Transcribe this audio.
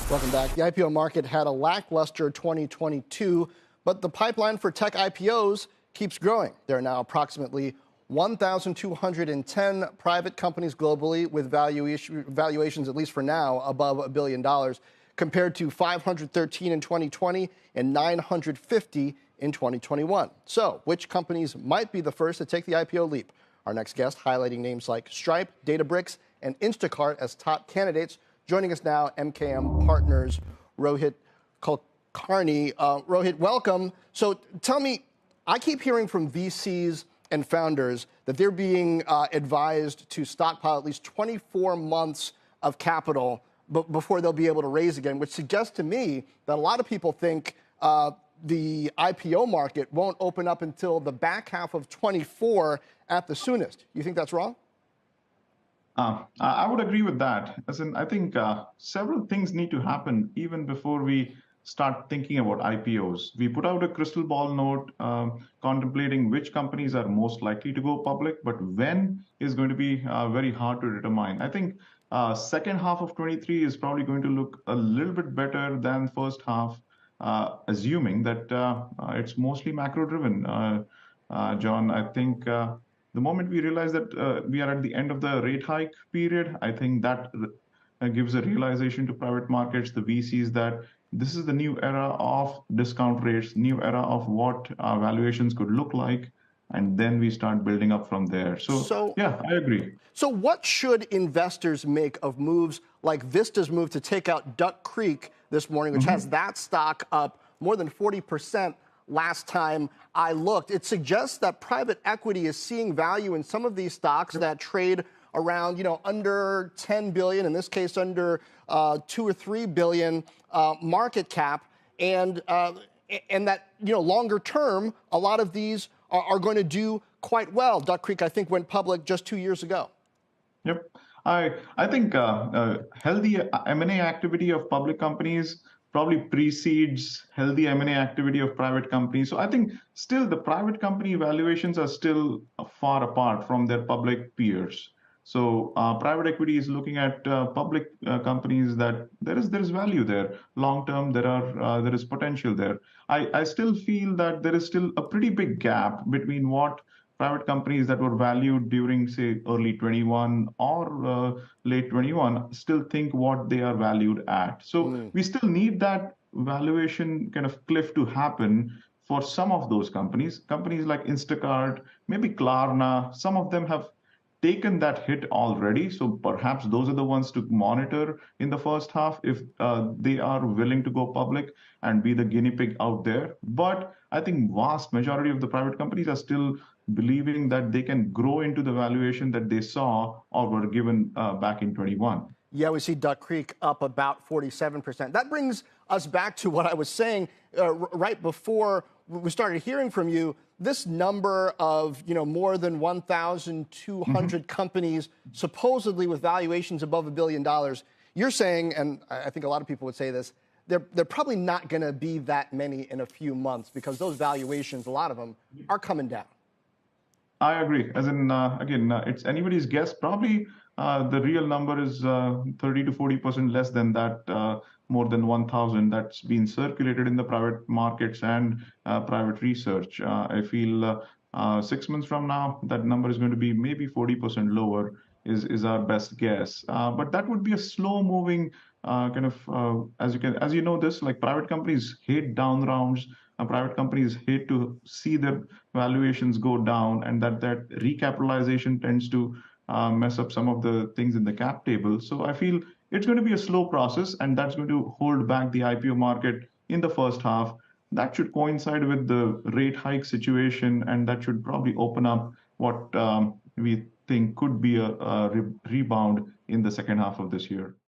Welcome back. The IPO market had a lackluster 2022, but the pipeline for tech IPOs keeps growing. There are now approximately 1,210 private companies globally with valuations, at least for now, above $1 billion, compared to 513 in 2020 and 950 in 2021. So, which companies might be the first to take the IPO leap? Our next guest highlighting names like Stripe, Databricks, and Instacart as top candidates. Joining us now, MKM Partners, Rohit Kulkarni. Rohit, welcome. So tell me, I keep hearing from VCs and founders that they're being advised to stockpile at least 24 months of capital before they'll be able to raise again, which suggests to me that a lot of people think the IPO market won't open up until the back half of 24 at the soonest. You think that's wrong? I would agree with that. As in, I think several things need to happen even before we start thinking about IPOs. We put out a crystal ball note contemplating which companies are most likely to go public, but when is going to be very hard to determine. I think second half of 23 is probably going to look a little bit better than first half, assuming that it's mostly macro-driven. John, I think the moment we realize that we are at the end of the rate hike period, I think that gives a realization to private markets, the VCs, that this is the new era of discount rates, new era of what valuations could look like, and then we start building up from there. So yeah, I agree. So what should investors make of moves like Vista's move to take out Duck Creek this morning, which has that stock up more than 40% last time I looked? It suggests that private equity is seeing value in some of these stocks that trade around, under 10 billion, in this case under 2 or 3 billion market cap, and that longer term, a lot of these are going to do quite well. Duck Creek, I think, went public just 2 years ago. Yep, I think healthy M&A activity of public companies probably precedes healthy M&A activity of private companies. So I think still the private company valuations are still far apart from their public peers. So private equity is looking at public companies that there is value there. Long term, there is potential there. I still feel that there is still a pretty big gap between what private companies that were valued during, say, early 21 or late 21 still think what they are valued at. So we still need that valuation kind of cliff to happen for some of those companies. Companies like Instacart, maybe Klarna, some of them have taken that hit already. So perhaps those are the ones to monitor in the first half if they are willing to go public and be the guinea pig out there. But I think vast majority of the private companies are still believing that they can grow into the valuation that they saw or were given back in 21. Yeah, we see Duck Creek up about 47%. That brings us back to what I was saying right before we started hearing from you. This number of more than 1,200 companies supposedly with valuations above $1 billion. You're saying, and I think a lot of people would say this, they're probably not going to be that many in a few months because those valuations, a lot of them, are coming down. I agree. As in, again, it's anybody's guess. Probably the real number is 30 to 40% less than that, more than 1,000 that's been circulated in the private markets and private research. I feel 6 months from now, that number is going to be maybe 40% lower is our best guess. But that would be a slow moving kind of, as you know this, like private companies hate down rounds. Private companies hate to see their valuations go down, and that recapitalization tends to mess up some of the things in the cap table. So I feel it's going to be a slow process, and that's going to hold back the IPO market in the first half. That should coincide with the rate hike situation, and that should probably open up what we think could be a rebound in the second half of this year.